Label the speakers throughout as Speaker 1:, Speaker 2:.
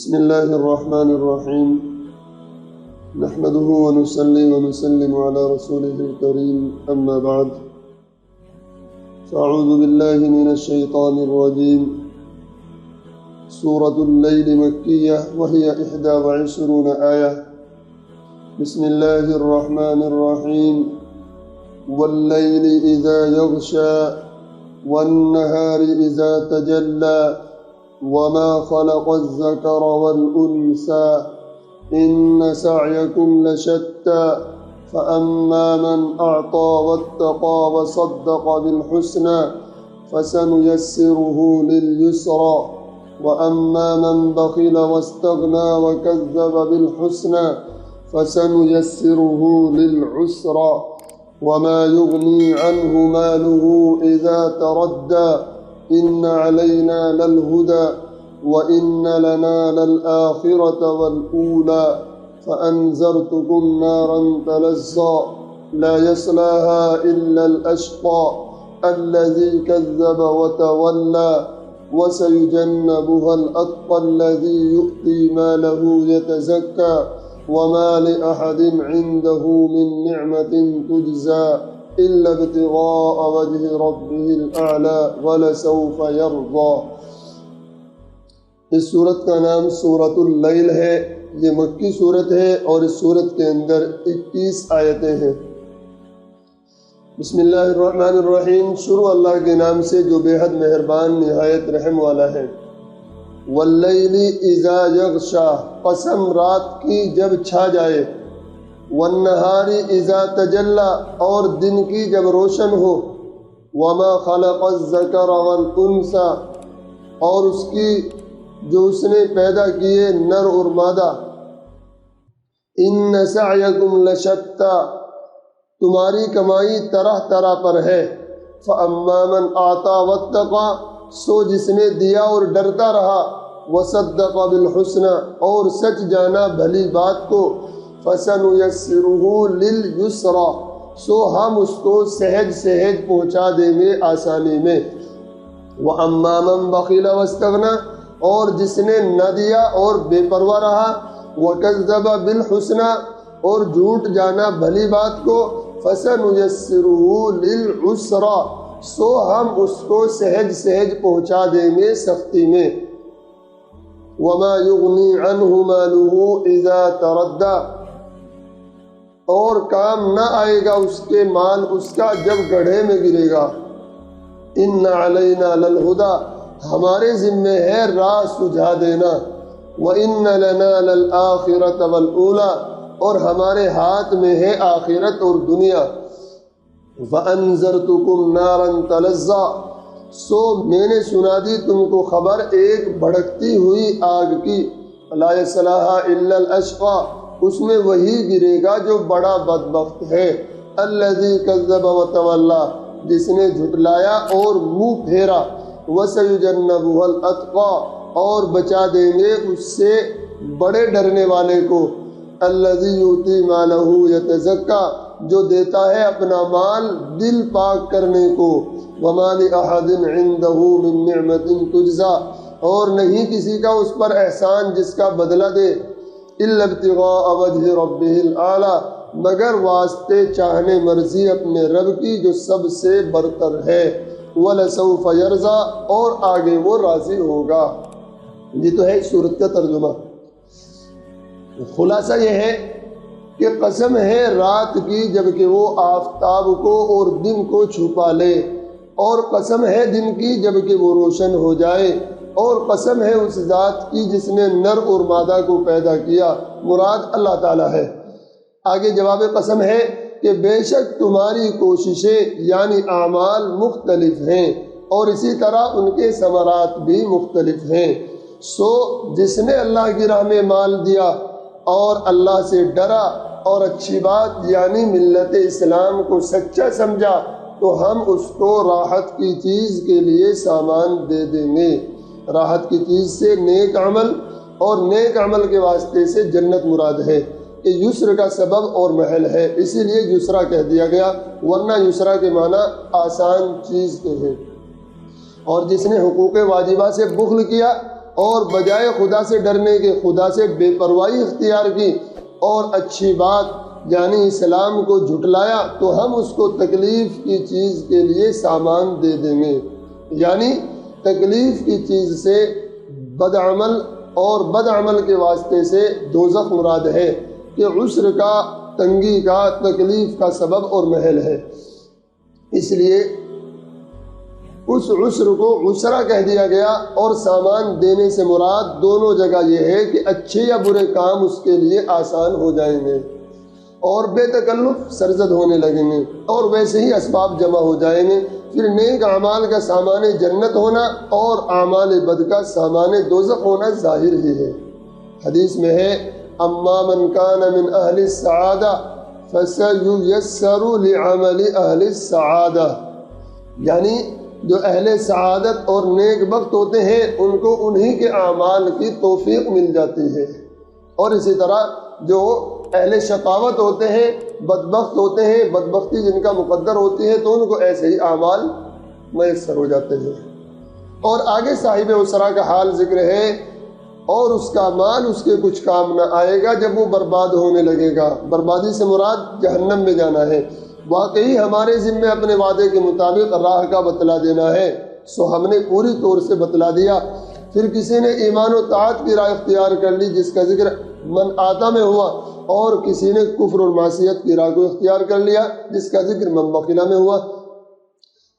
Speaker 1: بسم الله الرحمن الرحيم نحمده ونصلي ونسلم على رسوله الكريم أما بعد فأعوذ بالله من الشيطان الرجيم سورة الليل مكية وهي 21 آية بسم الله الرحمن الرحيم والليل إذا يغشى والنهار إذا تجلى وما خلق الذكر والأنثى إن سعيكم لشتى فأما من أعطى واتقى وصدق بالحسنى فسنيسره لليسرى وأما من بخل واستغنى وكذب بالحسنى فسنيسره للعسرى وما يغني عنه ماله إذا تردى إن علينا للهدى وإن لنا للآخرة والأولى فأنذرتكم نارا تلظى لا يصلاها إلا الأشقى الذي كذب وتولى وسيجنبها الأتقى الذي يؤتي ماله يتزكى وما لأحد عنده من نعمة تجزى إلا ابتغاء وجه ربه الأعلى ولسوف يرضى۔ اس سورت کا نام سورۃ اللیل ہے، یہ مکی سورت ہے اور اس سورت کے اندر 21 آیتیں ہیں۔ بسم اللہ الرحمن الرحیم، شروع اللہ کے نام سے جو بے حد مہربان نہایت رحم والا ہے۔ واللیل اذا یغشا، قسم رات کی جب چھا جائے، والنہار اذا تجلی، اور دن کی جب روشن ہو، وما خلق الذکر والانثى، اور اس کی جو اس نے پیدا کیے نر اور مادہ، ان سعیکم لشتی، تمہاری کمائی طرح طرح پر ہے، فاما من اعطی واتقی، سو جس نے دیا اور ڈرتا رہا، وصدق بالحسنى، اور سچ جانا بھلی بات کو، فسنیسرہ للیسرى، سو ہم اس کو سہج سہج پہنچا دیں گے آسانی میں۔ واما من بخل واستغنى، اور جس نے نہ دیا اور بے پرواہ رہا، وکذب بالحسنى، اور جھوٹ جانا بھلی بات کو، فسنیسرہ للعسرى، سو ہم اس کو سہج سہج پہنچا دیں گے سختی میں۔ وما یغنی عنہ مالہ اذا تردی، اور کام نہ آئے گا اس کے مال اس کا جب گڑھے میں گرے گا۔ ان علینا للہدی، ہمارے ذمے ہے راہ سجھا دینا۔ وان لنا للآخرۃ والأولی، اور ہمارے ہاتھ میں ہے آخرت اور دنیا۔ فانذرتکم نارا تلظی، سو میں نے سنا دی تم کو خبر ایک بھڑکتی ہوئی آگ کی، لا یصلاھا الا الاشقی، اس میں وہی گرے گا جو بڑا بدبخت ہے، الذی کذب وتولی، جس نے جھٹلایا اور منہ پھیرا، وسیجنبھا الاتقی، اور بچا دیں گے اس سے بڑے ڈرنے والے کو، الذی یؤتی مالہ یتزکی، جو دیتا ہے اپنا مال دل پاک کرنے کو، وما لأحد عنده من نعمت تجزی، اور نہیں کسی کا اس پر احسان جس کا بدلہ دے، الا ابتغاء وجہ ربہ الاعلی، مگر واسطے چاہنے مرضی اپنے رب کی جو سب سے برتر ہے، ولسوف یرضی، اور آگے وہ راضی ہوگا۔ یہ تو ہے سورت کا ترجمہ۔ خلاصہ یہ ہے کہ قسم ہے رات کی جبکہ وہ آفتاب کو اور دن کو چھپا لے، اور قسم ہے دن کی جبکہ وہ روشن ہو جائے، اور قسم ہے اس ذات کی جس نے نر اور مادہ کو پیدا کیا، مراد اللہ تعالیٰ ہے۔ آگے جواب قسم ہے کہ بے شک تمہاری کوششیں یعنی اعمال مختلف ہیں، اور اسی طرح ان کے ثمرات بھی مختلف ہیں، سو جس نے اللہ کی راہ میں مال دیا اور اللہ سے ڈرا اور اچھی بات یعنی ملت اسلام کو سچا سمجھا، تو ہم اس کو راحت کی چیز کے لیے سامان دے دیں گے۔ راحت کی چیز سے نیک عمل، اور نیک عمل کے واسطے سے جنت مراد ہے، کہ یسر کا سبب اور محل ہے، اسی لیے یسرا کہہ دیا گیا، ورنہ یسرا کے معنی آسان چیز کے ہیں۔ اور جس نے حقوق واجبہ سے بخل کیا اور بجائے خدا سے ڈرنے کے خدا سے بے پرواہی اختیار کی اور اچھی بات یعنی اسلام کو جھٹلایا تو ہم اس کو تکلیف کی چیز کے لیے سامان دے دیں گے۔ یعنی تکلیف کی چیز سے بد عمل اور بد عمل کے واسطے سے دوزخ مراد ہے کہ عسر کا، تنگی کا، تکلیف کا سبب اور محل ہے۔ اس لیے اس عسر کو عسرہ کہہ دیا گیا، اور سامان دینے سے مراد دونوں جگہ یہ ہے کہ اچھے یا برے کام اس کے لیے آسان ہو جائیں گے اور بے تکلف سرزد ہونے لگیں گے، اور ویسے ہی اسباب جمع ہو جائیں گے۔ پھر نیک اعمال کا سامان جنت ہونا اور اعمال بد کا سامان دوزخ ہونا ظاہر ہی ہے۔ حدیث میں ہے اما من کان من اہل السعادہ فسیسر لعمل اہل السعادہ، یعنی جو اہل سعادت اور نیک بخت ہوتے ہیں ان کو انہی کے اعمال کی توفیق مل جاتی ہے، اور اسی طرح جو اہل شقاوت ہوتے ہیں، بدبخت ہوتے ہیں، بدبختی جن کا مقدر ہوتی ہے تو ان کو ایسے ہی اعمال میسر ہو جاتے ہیں۔ اور آگے صاحب اسرا کا حال ذکر ہے، اور اس کا مال اس کے کچھ کام نہ آئے گا جب وہ برباد ہونے لگے گا۔ بربادی سے مراد جہنم میں جانا ہے۔ واقعی ہمارے ذمے اپنے وعدے کے مطابق راہ کا بتلا دینا ہے، سو ہم نے پوری طور سے بتلا دیا۔ پھر کسی نے ایمان و طاعت کی راہ اختیار کر لی جس کا ذکر من آتا میں ہوا، اور کسی نے کفر اور معصیت کی راہ کو اختیار کر لیا جس کا ذکر من بخلا میں ہوا۔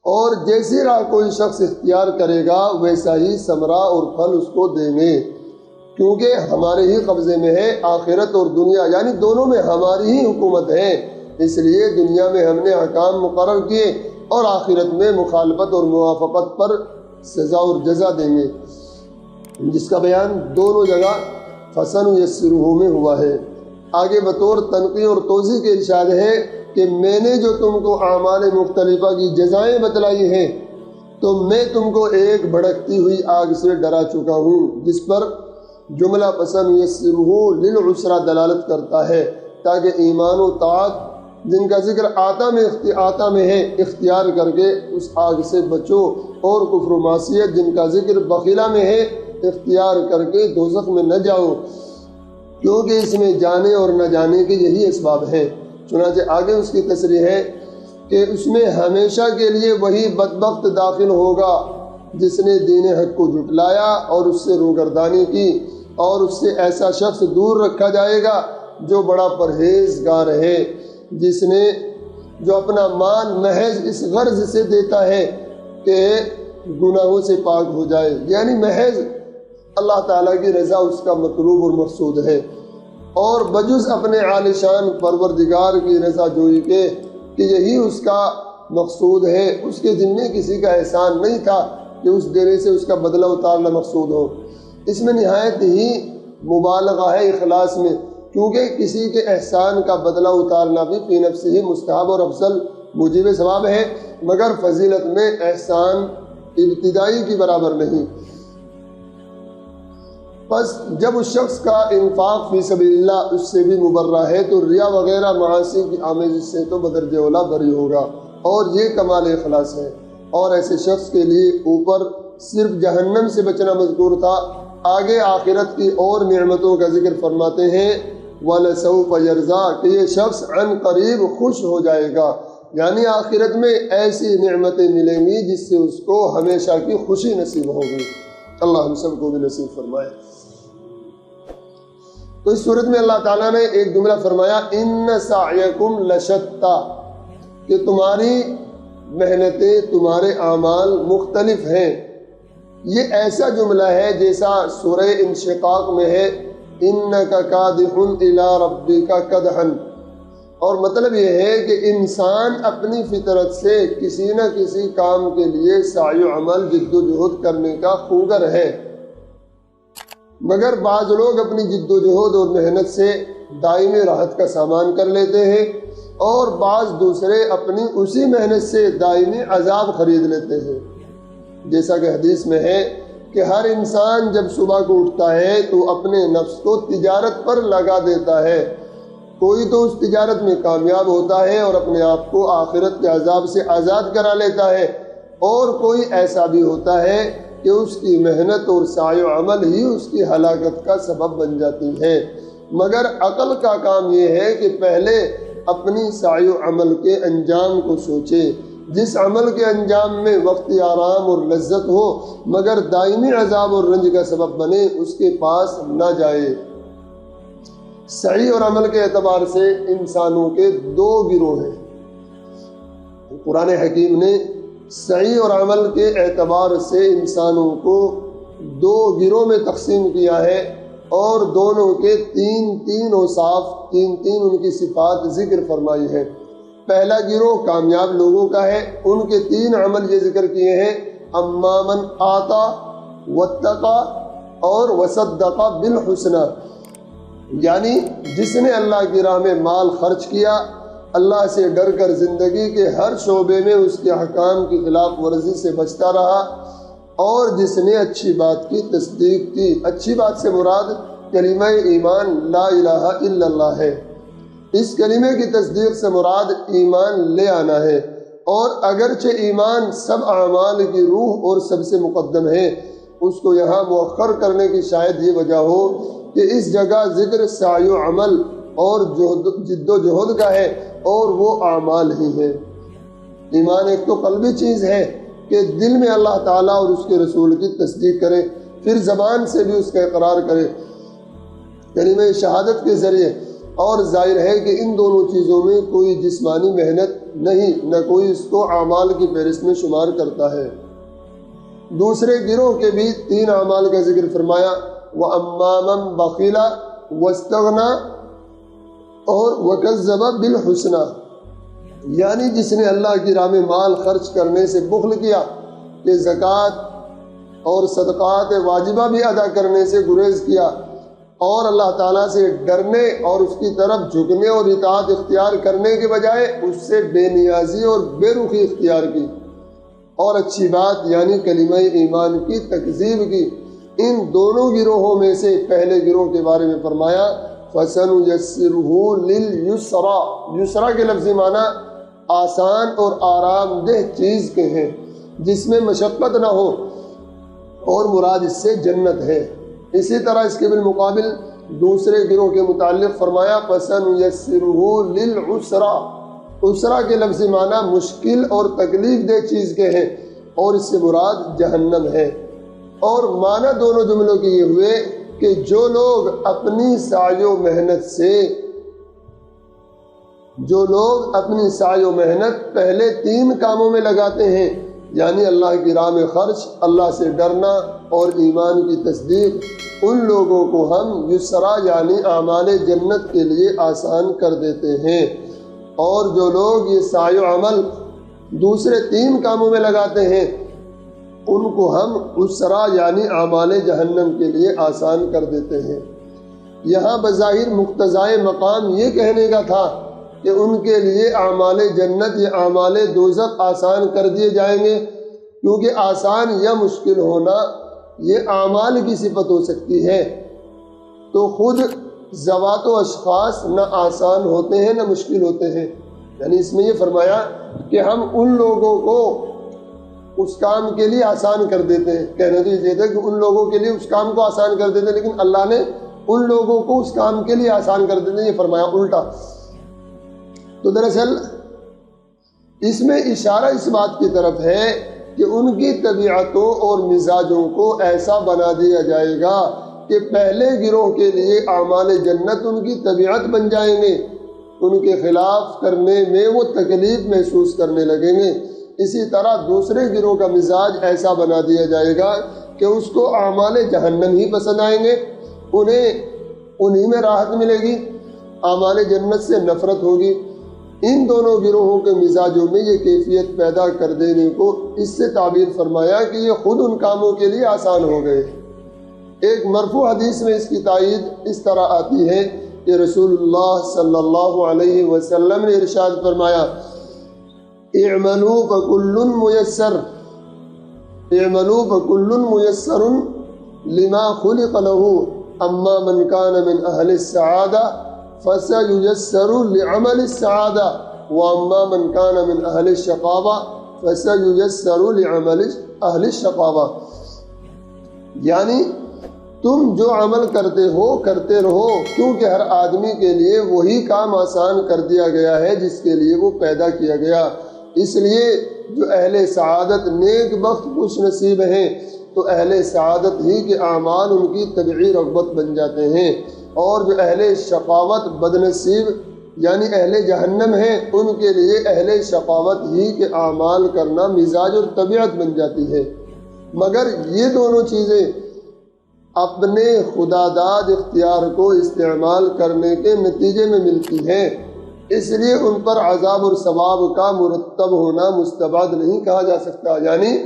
Speaker 1: اور جیسی راہ کوئی شخص اختیار کرے گا ویسا ہی ثمرہ اور پھل اس کو دیں گے، کیونکہ ہمارے ہی قبضے میں ہے آخرت اور دنیا، یعنی دونوں میں ہماری ہی حکومت ہے۔ اس لیے دنیا میں ہم نے احکام مقرر کیے اور آخرت میں مخالفت اور موافقت پر سزا اور جزا دیں گے، جس کا بیان دونوں جگہ فَسَنُيَسِّرُهُ میں ہوا ہے۔ آگے بطور تنقیح اور توضیح کے ارشاد ہے کہ میں نے جو تم کو اعمال مختلفہ کی جزائیں بتلائی ہیں تو میں تم کو ایک بھڑکتی ہوئی آگ سے ڈرا چکا ہوں، جس پر جملہ فَسَنُيَسِّرُهُ لِلْعُسْرَى دلالت کرتا ہے تاکہ ایمان و طاعت جن کا ذکر آتا میں ہے اختیار کر کے اس آگ سے بچو، اور کفر و معصیت جن کا ذکر بخیلہ میں ہے اختیار کر کے دوزخ میں نہ جاؤ، کیونکہ اس میں جانے اور نہ جانے کے یہی اسباب ہیں۔ چنانچہ آگے اس کی تصریح ہے کہ اس میں ہمیشہ کے لیے وہی بدبخت داخل ہوگا جس نے دین حق کو جھٹلایا اور اس سے روگردانی کی، اور اس سے ایسا شخص دور رکھا جائے گا جو بڑا پرہیزگار ہے، جو اپنا مال محض اس غرض سے دیتا ہے کہ گناہوں سے پاک ہو جائے، یعنی محض اللہ تعالیٰ کی رضا اس کا مطلوب اور مقصود ہے، اور بجز اپنے عالیشان پروردگار کی رضا جوئی کے کہ یہی اس کا مقصود ہے۔ اس کے ذمے کسی کا احسان نہیں تھا کہ اس دینے سے اس کا بدلہ اتارنا مقصود ہو۔ اس میں نہایت ہی مبالغہ ہے اخلاص میں، کیونکہ کسی کے احسان کا بدلہ اتارنا بھی فی نفسہ ہی مستحب اور افضل موجب ثواب ہے، مگر فضیلت میں احسان ابتدائی کی برابر نہیں۔ پس جب اس شخص کا انفاق فی سبیل اللہ اس سے بھی مبرہ ہے تو ریا وغیرہ معاصی کی آمیزش سے تو بدرجہ اولیٰ بری ہوگا، اور یہ کمال اخلاص ہے۔ اور ایسے شخص کے لیے اوپر صرف جہنم سے بچنا مذکور تھا، آگے آخرت کی اور نعمتوں کا ذکر فرماتے ہیں وَلَسَوْفَ يَرْضَىٰ کہ یہ شخص عن قریب خوش ہو جائے گا، یعنی آخرت میں ایسی نعمتیں ملیں گی جس سے اس کو ہمیشہ کی خوشی نصیب ہوگی۔ اللہ ہم سب کو بھی نصیب فرمائے۔ تو اس صورت میں اللہ تعالیٰ نے ایک جملہ فرمایا إِنَّ سَعْيَكُمْ لَشَتَّىٰ کہ تمہاری محنتیں، تمہارے اعمال مختلف ہیں۔ یہ ایسا جملہ ہے جیسا سورہ انشقاق میں ہے إِنَّكَ كَادِحٌ إِلَىٰ رَبِّكَ كَدْحًا، اور مطلب یہ ہے کہ انسان اپنی فطرت سے کسی نہ کسی کام کے لیے سعی و عمل، جد و جہد کرنے کا خوگر ہے، مگر بعض لوگ اپنی جد و جہد اور محنت سے دائمی راحت کا سامان کر لیتے ہیں، اور بعض دوسرے اپنی اسی محنت سے دائمی عذاب خرید لیتے ہیں۔ جیسا کہ حدیث میں ہے کہ ہر انسان جب صبح کو اٹھتا ہے تو اپنے نفس کو تجارت پر لگا دیتا ہے، کوئی تو اس تجارت میں کامیاب ہوتا ہے اور اپنے آپ کو آخرت کے عذاب سے آزاد کرا لیتا ہے، اور کوئی ایسا بھی ہوتا ہے کہ اس کی محنت اور سعی و عمل ہی اس کی ہلاکت کا سبب بن جاتی ہے، مگر عقل کا کام یہ ہے کہ پہلے اپنی سعی و عمل کے انجام کو سوچے۔ جس عمل کے انجام میں وقتی آرام اور لذت ہو مگر دائمی عذاب اور رنج کا سبب بنے، اس کے پاس نہ جائے۔ سعی اور عمل کے اعتبار سے انسانوں کے دو گروہ ہیں۔ قرآن حکیم نے سعی اور عمل کے اعتبار سے انسانوں کو دو گروہ میں تقسیم کیا ہے، اور دونوں کے تین اوصاف، تین ان کی صفات ذکر فرمائی ہے۔ پہلا گروہ کامیاب لوگوں کا ہے، ان کے تین عمل یہ ذکر کیے ہیں: اما من آتا واتقا اور وصدق بالحسنى، یعنی جس نے اللہ کی راہ میں مال خرچ کیا، اللہ سے ڈر کر زندگی کے ہر شعبے میں اس کے احکام کی خلاف ورزی سے بچتا رہا، اور جس نے اچھی بات کی تصدیق کی۔ اچھی بات سے مراد کلمہ ایمان لا الہ الا اللہ ہے۔ اس کلمے کی تصدیق سے مراد ایمان لے آنا ہے، اور اگرچہ ایمان سب اعمال کی روح اور سب سے مقدم ہے، اس کو یہاں مؤخر کرنے کی شاید یہ وجہ ہو کہ اس جگہ ذکر سعی و عمل اور جد و جہد کا ہے، اور وہ اعمال ہی ہے۔ ایمان ایک تو قلبی چیز ہے کہ دل میں اللہ تعالیٰ اور اس کے رسول کی تصدیق کرے، پھر زبان سے بھی اس کا اقرار کرے کلمہ شہادت کے ذریعے، اور ظاہر ہے کہ ان دونوں چیزوں میں کوئی جسمانی محنت نہیں، نہ کوئی اس کو اعمال کی فہرست میں شمار کرتا ہے۔ دوسرے گروہ کے بھی تین اعمال کا ذکر فرمایا: وَأَمَّا مَن بَخِلَ وَاسْتَغْنَى اور وَكَذَّبَ بِالْحُسْنَى، یعنی جس نے اللہ کی راہ میں مال خرچ کرنے سے بخل کیا، کہ زکوٰۃ اور صدقات واجبہ بھی ادا کرنے سے گریز کیا، اور اللہ تعالیٰ سے ڈرنے اور اس کی طرف جھکنے اور اطاعت اختیار کرنے کے بجائے اس سے بے نیازی اور بے رخی اختیار کی، اور اچھی بات یعنی کلمہ ایمان کی تکذیب کی۔ ان دونوں گروہوں میں سے پہلے گروہ کے بارے میں فرمایا: فَسَنُيَسِّرُهُ لِلْيُسْرَى، یسرا کے لفظی معنی آسان اور آرام دہ چیز کے ہیں، جس میں مشقت نہ ہو، اور مراد اس سے جنت ہے۔ اسی طرح اس کے بالمقابل دوسرے گروہ کے متعلق فرمایا: فَسَنُيَسِّرُهُ لِلْعُسْرَى، عسرا کے لفظی معنی مشکل اور تکلیف دہ چیز کے ہیں، اور اس سے مراد جہنم ہے۔ اور معنی دونوں جملوں کے یہ ہوئے کہ جو لوگ اپنی سعی و محنت پہلے تین کاموں میں لگاتے ہیں، یعنی اللہ کی راہ میں خرچ، اللہ سے ڈرنا اور ایمان کی تصدیق، ان لوگوں کو ہم یسرا یعنی اعمال جنت کے لیے آسان کر دیتے ہیں۔ اور جو لوگ یہ سعی و عمل دوسرے تین کاموں میں لگاتے ہیں، ان کو ہم اسرا یعنی اعمال جہنم کے لیے آسان کر دیتے ہیں۔ یہاں بظاہر مقتضائے مقام یہ کہنے کا تھا کہ ان کے لیے اعمال جنت یا اعمال دوزخ آسان کر دیے جائیں گے، کیونکہ آسان یا مشکل ہونا یہ اعمال کی صفت ہو سکتی ہے، تو خود ذوات و اشخاص نہ آسان ہوتے ہیں نہ مشکل ہوتے ہیں۔ یعنی اس میں یہ فرمایا کہ ہم ان لوگوں کو اس کام کے لیے آسان کر دیتے ہیں۔ کہنا تو یہ تھا کہ ان لوگوں کے لیے اس کام کو آسان کر دیتے ہیں، لیکن اللہ نے ان لوگوں کو اس کام کے لیے آسان کر دیتے ہیں، یہ فرمایا الٹا۔ تو دراصل اس میں اشارہ اس بات کی طرف ہے کہ ان کی طبیعتوں اور مزاجوں کو ایسا بنا دیا جائے گا کہ پہلے گروہ کے لیے اعمال جنت ان کی طبیعت بن جائیں گے، ان کے خلاف کرنے میں وہ تکلیف محسوس کرنے لگیں گے۔ اسی طرح دوسرے گروہ کا مزاج ایسا بنا دیا جائے گا کہ اس کو اعمال جہنم ہی پسند آئیں گے، انہی میں راحت ملے گی، اعمال جنت سے نفرت ہوگی۔ ان دونوں گروہوں کے مزاجوں میں یہ کیفیت پیدا کر دینے کو اس سے تعبیر فرمایا کہ یہ خود ان کاموں کے لیے آسان ہو گئے۔ ایک مرفوع حدیث میں اس کی تائید اس طرح آتی ہے کہ رسول اللہ صلی اللہ علیہ وسلم نے ارشاد فرمایا: اعملوا فکل میسر لما خلق له اما من كان من اہل السعادہ فسييسر لعمل السعادہ واما من كان من اہل الشقاوہ فسييسر لعمل اہل الشقاوہ۔ یعنی تم جو عمل کرتے ہو کرتے رہو، کیونکہ ہر آدمی کے لیے وہی کام آسان کر دیا گیا ہے جس کے لیے وہ پیدا کیا گیا۔ اس لیے جو اہل سعادت نیک بخت خوش نصیب ہیں تو اہل سعادت ہی کے اعمال ان کی طبعی رغبت بن جاتے ہیں، اور جو اہل شقاوت بد نصیب یعنی اہل جہنم ہیں ان کے لیے اہل شقاوت ہی کے اعمال کرنا مزاج اور طبیعت بن جاتی ہے۔ مگر یہ دونوں چیزیں اپنے خدا داد اختیار کو استعمال کرنے کے نتیجے میں ملتی ہیں، اس لیے ان پر عذاب اور ثواب کا مرتب ہونا مستبعد نہیں کہا جا سکتا۔ یعنی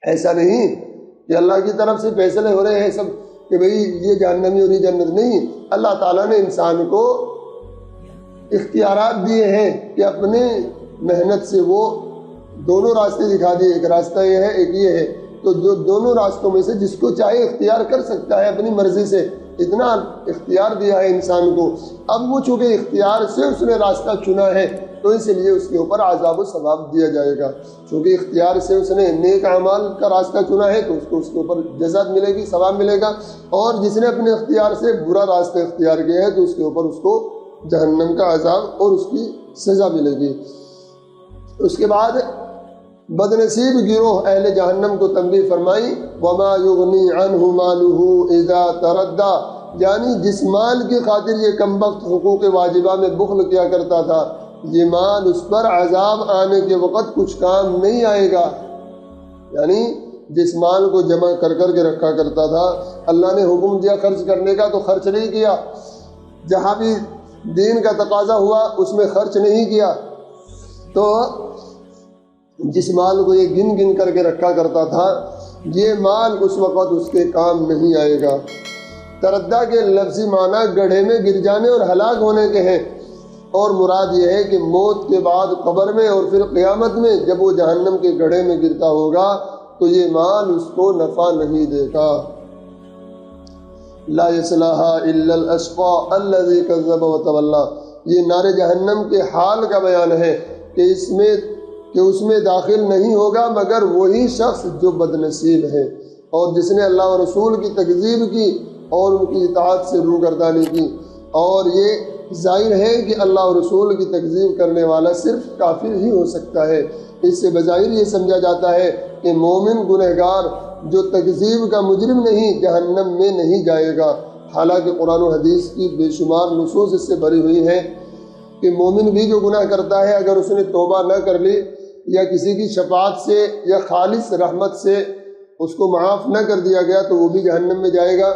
Speaker 1: ایسا نہیں کہ اللہ کی طرف سے فیصلے ہو رہے ہیں سب کہ بھئی یہ جہنمی اور یہ جنت، نہیں، اللہ تعالیٰ نے انسان کو اختیارات دیے ہیں کہ اپنے محنت سے وہ دونوں راستے دکھا دیے، ایک راستہ یہ ہے ایک یہ ہے، تو جو دونوں راستوں میں سے جس کو چاہے اختیار کر سکتا ہے اپنی مرضی سے، اتنا اختیار دیا ہے انسان کو۔ اب وہ چونکہ اختیار سے اس نے راستہ چنا ہے تو اس لیے اس کے اوپر عذاب و ثواب دیا جائے گا، چونکہ اختیار سے اس نے نیک اعمال کا راستہ چنا ہے تو اس کو اس کے اوپر جزا ملے گی، ثواب ملے گا، اور جس نے اپنے اختیار سے برا راستہ اختیار کیا ہے تو اس کے اوپر اس کو جہنم کا عذاب اور اس کی سزا ملے گی۔ اس کے بعد بد نصیب گروہ اہل جہنم کو تنبیہ فرمائی، وما یغنی عنہ مالہ اذا تردی، یعنی جس مال کی خاطر یہ کمبخت حقوق واجبہ میں بخل کیا کرتا تھا، یہ مال اس پر عذاب آنے کے وقت کچھ کام نہیں آئے گا۔ یعنی جس مال کو جمع کر کے رکھا کرتا تھا، اللہ نے حکم دیا خرچ کرنے کا تو خرچ نہیں کیا، جہاں بھی دین کا تقاضا ہوا اس میں خرچ نہیں کیا، تو جس مال کو یہ گن گن کر کے رکھا کرتا تھا یہ مال اس وقت اس کے کام نہیں آئے گا۔ تردہ کے لفظی معنی گڑھے میں گر جانے اور ہلاک ہونے کے ہیں، اور مراد یہ ہے کہ موت کے بعد قبر میں اور پھر قیامت میں جب وہ جہنم کے گڑھے میں گرتا ہوگا تو یہ مال اس کو نفع نہیں دے گا۔ لا یصلاھا الا الاشقی الذی کذب وتولی، یہ نار جہنم کے حال کا بیان ہے کہ اس میں داخل نہیں ہوگا مگر وہی شخص جو بد نصیب ہے اور جس نے اللہ و رسول کی تکذیب کی اور ان کی اطاعت سے روگردانی کی۔ اور یہ ظاہر ہے کہ اللہ و رسول کی تکذیب کرنے والا صرف کافر ہی ہو سکتا ہے۔ اس سے بظاہر یہ سمجھا جاتا ہے کہ مومن گنہگار جو تکذیب کا مجرم نہیں جہنم میں نہیں جائے گا، حالانکہ قرآن و حدیث کی بے شمار نصوص اس سے بھری ہوئی ہیں کہ مومن بھی جو گناہ کرتا ہے اگر اس نے توبہ نہ کر لی یا کسی کی شفاعت سے یا خالص رحمت سے اس کو معاف نہ کر دیا گیا تو وہ بھی جہنم میں جائے گا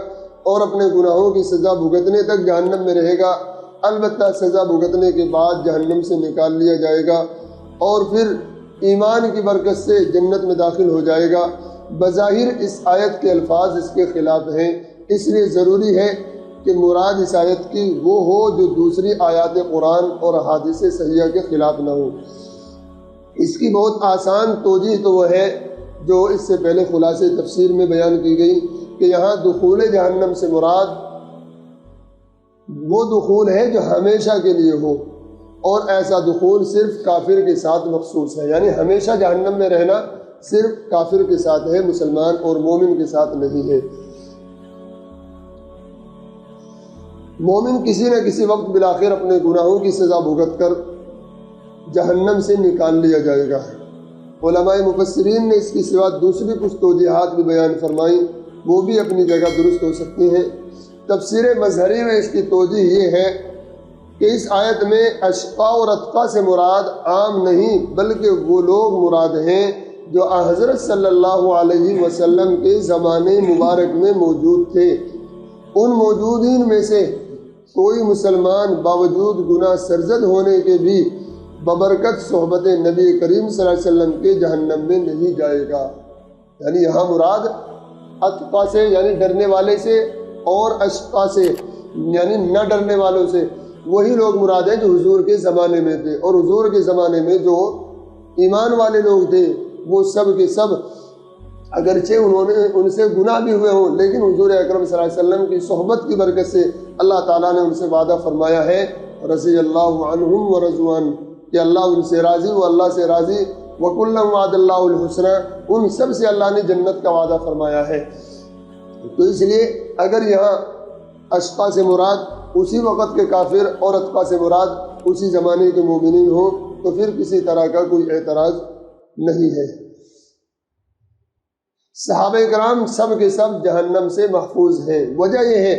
Speaker 1: اور اپنے گناہوں کی سزا بھگتنے تک جہنم میں رہے گا۔ البتہ سزا بھگتنے کے بعد جہنم سے نکال لیا جائے گا اور پھر ایمان کی برکت سے جنت میں داخل ہو جائے گا۔ بظاہر اس آیت کے الفاظ اس کے خلاف ہیں، اس لیے ضروری ہے کہ مراد اس آیت کی وہ ہو جو دوسری آیات قرآن اور احادیث صحیحہ کے خلاف نہ ہو۔ اس کی بہت آسان توجیہ تو وہ ہے جو اس سے پہلے خلاصے تفسیر میں بیان کی گئی کہ یہاں دخول جہنم سے مراد وہ دخول ہے جو ہمیشہ کے لیے ہو، اور ایسا دخول صرف کافر کے ساتھ مخصوص ہے، یعنی ہمیشہ جہنم میں رہنا صرف کافر کے ساتھ ہے، مسلمان اور مومن کے ساتھ نہیں ہے۔ مومن کسی نہ کسی وقت بالآخر اپنے گناہوں کی سزا بھگت کر جہنم سے نکال لیا جائے گا۔ علماء مفسرین نے اس کی سوا دوسری کچھ توجیحات بھی بیان فرمائیں، وہ بھی اپنی جگہ درست ہو سکتی ہیں۔ تفسیر مظہری میں اس کی توجیح یہ ہے کہ اس آیت میں اشقا اور اتقا سے مراد عام نہیں بلکہ وہ لوگ مراد ہیں جو حضرت صلی اللہ علیہ وسلم کے زمانے مبارک میں موجود تھے۔ ان موجودین میں سے کوئی مسلمان باوجود گناہ سرزد ہونے کے بھی ببرکت صحبت نبی کریم صلی اللہ علیہ وسلم کے جہنم میں نہیں جائے گا۔ یعنی یہاں مراد اتقا سے یعنی ڈرنے والے سے اور اشقا سے یعنی نہ ڈرنے والوں سے، وہی لوگ مراد ہیں جو حضور کے زمانے میں تھے، اور حضور کے زمانے میں جو ایمان والے لوگ تھے وہ سب کے سب اگرچہ انہوں نے ان سے گناہ بھی ہوئے ہوں لیکن حضور اکرم صلی اللہ علیہ وسلم کی صحبت کی برکت سے اللہ تعالیٰ نے ان سے وعدہ فرمایا ہے رضی اللہ عنہم ورضوا عنہ کہ اللہ ان سے راضی، وہ اللہ سے راضی، وَكُلًّا وَعَدَ اللَّهُ الْحُسْنَىٰ، ان سب سے اللہ نے جنت کا وعدہ فرمایا ہے۔ تو اس لیے اگر یہاں اشقا سے مراد اسی وقت کے کافر اور اتقا سے مراد اسی زمانے کے مومنین ہوں تو پھر کسی طرح کا کوئی اعتراض نہیں ہے۔ صحابہ کرام سب کے سب جہنم سے محفوظ ہیں۔ وجہ یہ ہے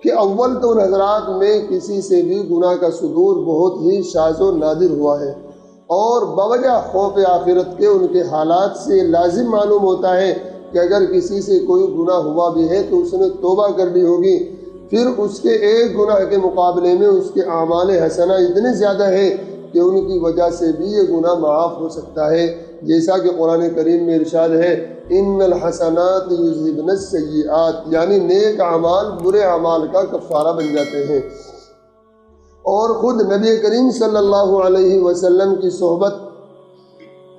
Speaker 1: کہ اول تو ان حضرات میں کسی سے بھی گناہ کا صدور بہت ہی شاذ و نادر ہوا ہے، اور بوجہ خوف آخرت کے ان کے حالات سے لازم معلوم ہوتا ہے کہ اگر کسی سے کوئی گناہ ہوا بھی ہے تو اس نے توبہ کر لی ہوگی، پھر اس کے ایک گناہ کے مقابلے میں اس کے اعمال حسنہ اتنے زیادہ ہے کہ ان کی وجہ سے بھی یہ گناہ معاف ہو سکتا ہے، جیسا کہ قرآن کریم میں ارشاد ہے ان الحسنات یذہبن السیئات، یعنی نیک اعمال برے اعمال کا کفارہ بن جاتے ہیں۔ اور خود نبی کریم صلی اللہ علیہ وسلم کی صحبت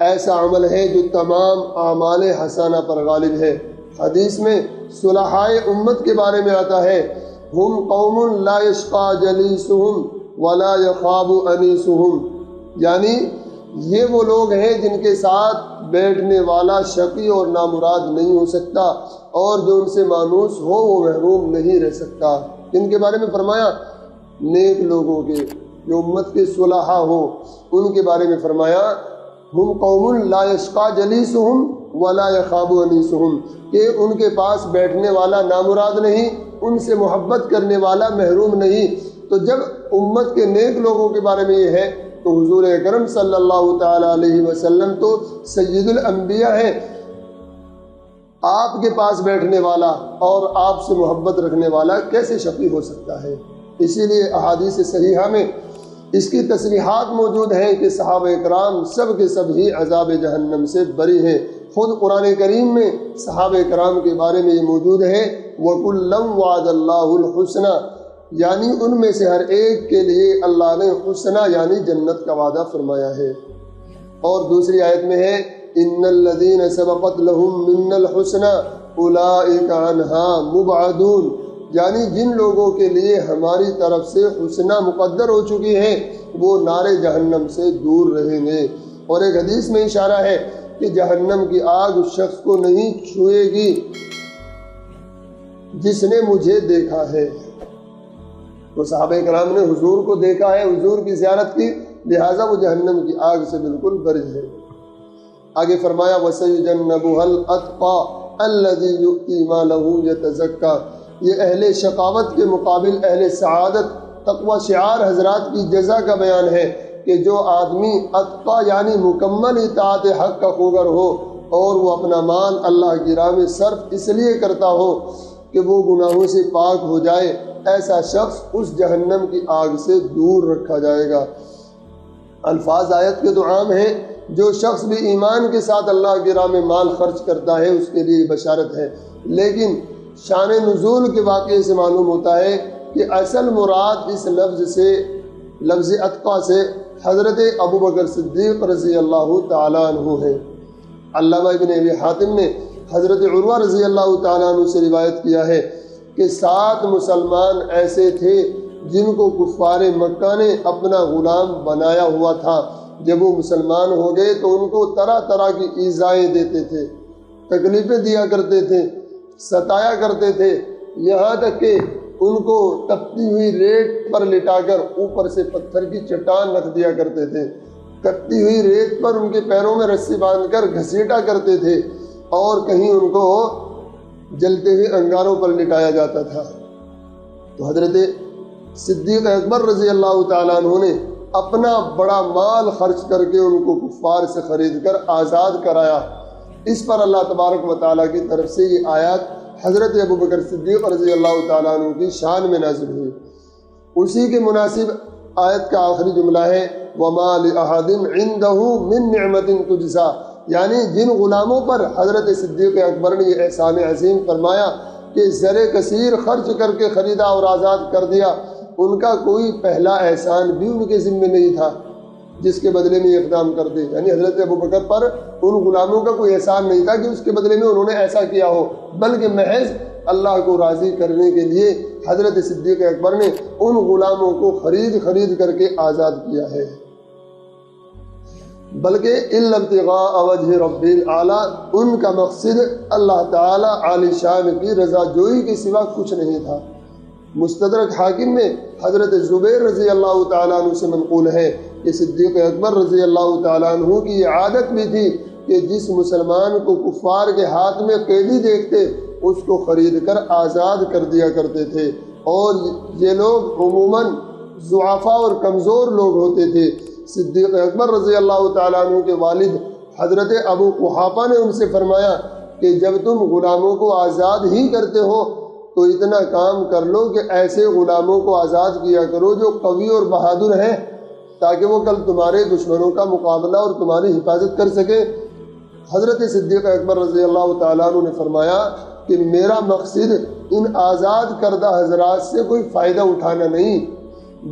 Speaker 1: ایسا عمل ہے جو تمام اعمال حسنہ پر غالب ہے۔ حدیث میں صلحائے امت کے بارے میں آتا ہے ہم قوم لا یشقی جلیسہم ولا یخاب انیسہم، یعنی یہ وہ لوگ ہیں جن کے ساتھ بیٹھنے والا شقی اور نامراد نہیں ہو سکتا، اور جو ان سے مانوس ہو وہ محروم نہیں رہ سکتا۔ ان کے بارے میں فرمایا نیک لوگوں کے جو امت کے صلحاء ہوں ان کے بارے میں فرمایا ہم قوم لا یشقی جلیسہم ولا یخاب انیسہم، کہ ان کے پاس بیٹھنے والا نامراد نہیں، ان سے محبت کرنے والا محروم نہیں۔ تو جب امت کے نیک لوگوں کے بارے میں یہ ہے تو حضور اکرم صلی اللہ تعالی علیہ وسلم تو سید الانبیاء ہیں، آپ کے پاس بیٹھنے والا اور آپ سے محبت رکھنے والا کیسے شقی ہو سکتا ہے؟ اسی لیے احادیث صحیحہ میں اس کی تصریحات موجود ہیں کہ صحابہ کرام سب کے سب ہی عذاب جہنم سے بری ہیں۔ خود قرآن کریم میں صحابہ کرام کے بارے میں یہ موجود ہے وَكُلًّا وَعَدَ اللَّهُ الْحُسْنَى، یعنی ان میں سے ہر ایک کے لیے اللہ نے حسنہ یعنی جنت کا وعدہ فرمایا ہے۔ اور دوسری آیت میں ہے إِنَّ الَّذِينَ سَبَقَتْ لَهُم مِّنَّ الْحُسْنَى أُولَئِكَ عَنْهَا مُبْعَدُونَ، یعنی جن لوگوں کے لیے ہماری طرف سے حسنہ مقدر ہو چکی ہے وہ نار جہنم سے دور رہیں گے۔ اور ایک حدیث میں اشارہ ہے کہ جہنم کی آگ اس شخص کو نہیں چھوئے گی جس نے مجھے دیکھا ہے۔ تو صحابہ کرام نے حضور کو دیکھا ہے، حضور کی زیارت کی، لہٰذا وہ جہنم کی آگ سے بالکل بری ہے۔ آگے فرمایا وَسَيُجَنَّبُهَا الْأَتْقَى الَّذِي يُؤْتِي مَالَهُ يَتَزَكَّى، یہ اہل شقاوت کے مقابل اہل سعادت تقوی شعار حضرات کی جزا کا بیان ہے کہ جو آدمی اتقا یعنی مکمل اطاعت حق کا خوگر ہو اور وہ اپنا مال اللہ کی راہ میں صرف اس لیے کرتا ہو کہ وہ گناہوں سے پاک ہو جائے، ایسا شخص اس جہنم کی آگ سے دور رکھا جائے گا۔ الفاظ آیت کے تو عام ہیں، جو شخص بھی ایمان کے ساتھ اللہ کی راہ میں مال خرچ کرتا ہے اس کے لیے بشارت ہے، لیکن شان نزول کے واقعے سے معلوم ہوتا ہے کہ اصل مراد اس لفظ اتقا سے حضرت ابوبکر صدیق رضی اللہ تعالیٰ عنہ ہے۔ علامہ ابن ابی حاتم نے حضرت عروہ رضی اللہ تعالیٰ عنہ سے روایت کیا ہے کہ 7 مسلمان ایسے تھے جن کو کفار مکہ نے اپنا غلام بنایا ہوا تھا۔ جب وہ مسلمان ہو گئے تو ان کو طرح طرح کی ایذائیں دیتے تھے، تکلیفیں دیا کرتے تھے، ستایا کرتے تھے، یہاں تک کہ ان کو تپتی ہوئی ریت پر لٹا کر اوپر سے پتھر کی چٹان رکھ دیا کرتے تھے، تپتی ہوئی ریت پر ان کے پیروں میں رسی باندھ کر گھسیٹا کرتے تھے، اور کہیں ان کو جلتے ہوئے انگاروں پر لٹایا جاتا تھا۔ تو حضرت صدیق اکبر رضی اللہ تعالیٰ عنہ نے اپنا بڑا مال خرچ کر کے ان کو کفار سے خرید کر آزاد کرایا۔ اس پر اللہ تبارک و تعالیٰ کی طرف سے یہ آیات حضرت ابوبکر صدیق رضی اللہ تعالیٰ عنہ کی شان میں نازل ہوئی۔ اسی کے مناسب آیت کا آخری جملہ ہے وَمَا لِأَحَدٍ عِنْدَهُ مِن نِعْمَةٍ تُجْزَىٰ، یعنی جن غلاموں پر حضرت صدیق اکبر نے یہ احسان عظیم فرمایا کہ زر کثیر خرچ کر کے خریدا اور آزاد کر دیا، ان کا کوئی پہلا احسان بھی ان کے ذمہ نہیں تھا جس کے بدلے میں یہ اقدام کر دے، یعنی حضرت ابوبکر پر ان غلاموں کا کوئی احسان نہیں تھا کہ اس کے بدلے میں انہوں نے ایسا کیا ہو، بلکہ محض اللہ کو راضی کرنے کے لیے حضرت صدیق اکبر نے ان غلاموں کو خرید کر کے آزاد کیا ہے۔ بلکہ الا ابتغاء وجہ رب الاعلیٰ، ان کا مقصد اللہ تعالیٰ عالی شان کی رضا جوئی کے سوا کچھ نہیں تھا۔ مستدرک حاکم میں حضرت زبیر رضی اللہ تعالیٰ عنہ سے منقول ہے کہ صدیق اکبر رضی اللہ تعالیٰ عنہ کی یہ عادت بھی تھی کہ جس مسلمان کو کفار کے ہاتھ میں قیدی دیکھتے اس کو خرید کر آزاد کر دیا کرتے تھے، اور یہ لوگ عموماً ضعفاء اور کمزور لوگ ہوتے تھے۔ صدیق اکبر رضی اللہ تعالیٰ عنہ کے والد حضرت ابو قحافہ نے ان سے فرمایا کہ جب تم غلاموں کو آزاد ہی کرتے ہو تو اتنا کام کر لو کہ ایسے غلاموں کو آزاد کیا کرو جو قوی اور بہادر ہیں، تاکہ وہ کل تمہارے دشمنوں کا مقابلہ اور تمہاری حفاظت کر سکے۔ حضرت صدیق اکبر رضی اللہ تعالیٰ عنہ نے فرمایا کہ میرا مقصد ان آزاد کردہ حضرات سے کوئی فائدہ اٹھانا نہیں،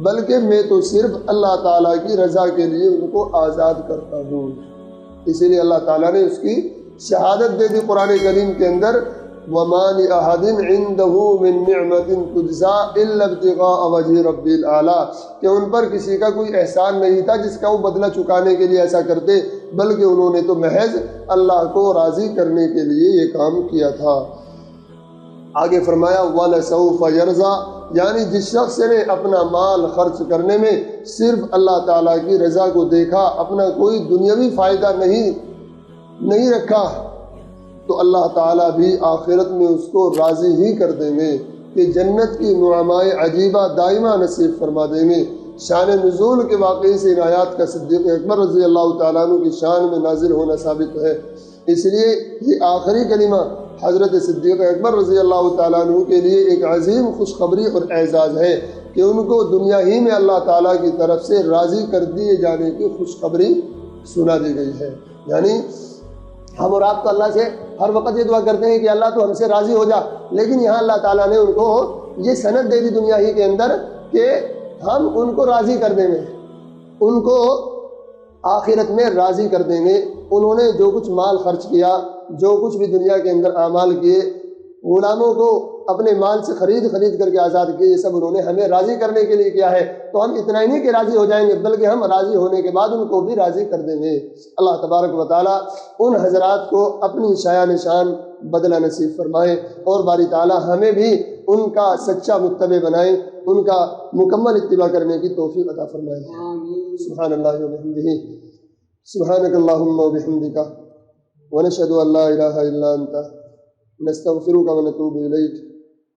Speaker 1: بلکہ میں تو صرف اللہ تعالیٰ کی رضا کے لیے ان کو آزاد کرتا ہوں۔ اسی لیے اللہ تعالیٰ نے اس کی شہادت دے دی قرآن کریم کے اندر، وَمَا لِأَحَدٍ عِندَهُ مِن نِعْمَةٍ تُجْزَىٰ إِلَّا ابْتِغَاءَ وَجْهِ رَبِّ الْأَعْلَىٰ، کہ ان پر کسی کا کوئی احسان نہیں تھا جس کا وہ بدلہ چکانے کے لیے ایسا کرتے، بلکہ انہوں نے تو محض اللہ کو راضی کرنے کے لیے یہ کام کیا تھا۔ آگے فرمایا وَلَسَوْفَ يَرْضَىٰ، یعنی جس شخص نے اپنا مال خرچ کرنے میں صرف اللہ تعالیٰ کی رضا کو دیکھا، اپنا کوئی دنیاوی فائدہ نہیں رکھا، تو اللہ تعالیٰ بھی آخرت میں اس کو راضی ہی کر دیں گے کہ جنت کی نعمائے عجیبہ دائمہ نصیب فرما دیں گے۔ شان نزول کے واقعے سے ان آیات کا صدیق اکبر رضی اللہ تعالیٰ عنہ کی شان میں نازل ہونا ثابت ہے۔ اس لیے یہ آخری کلمہ حضرت صدیق اکبر رضی اللہ تعالیٰ عنہ کے لیے ایک عظیم خوشخبری اور اعزاز ہے کہ ان کو دنیا ہی میں اللہ تعالیٰ کی طرف سے راضی کر دیے جانے کی خوشخبری سنا دی گئی ہے۔ یعنی ہم اور آپ تو اللہ سے ہر وقت یہ دعا کرتے ہیں کہ اللہ تو ہم سے راضی ہو جا، لیکن یہاں اللہ تعالیٰ نے ان کو یہ سند دے دی دنیا ہی کے اندر کہ ہم ان کو راضی کر دیں گے، ان کو آخرت میں راضی کر دیں گے۔ انہوں نے جو کچھ مال خرچ کیا، جو کچھ بھی دنیا کے اندر اعمال کیے، غلاموں کو اپنے مال سے خرید کر کے آزاد کیے، یہ سب انہوں نے ہمیں راضی کرنے کے لیے کیا ہے۔ تو ہم اتنا ہی نہیں کہ راضی ہو جائیں گے، بلکہ ہم راضی ہونے کے بعد ان کو بھی راضی کر دیں گے۔ اللہ تبارک و تعالیٰ ان حضرات کو اپنی شایع نشان بدلہ نصیب فرمائے، اور باری تعالیٰ ہمیں بھی ان کا سچا متبع بنائیں، ان کا مکمل اتباع کرنے کی توفیق عطا فرمائے۔ سبحان اللہ و بحمدہ، سبحانک اللہم و بحمدک، ونشہد ان لا الہ الا انت، نستغفرک ونتوب الیک۔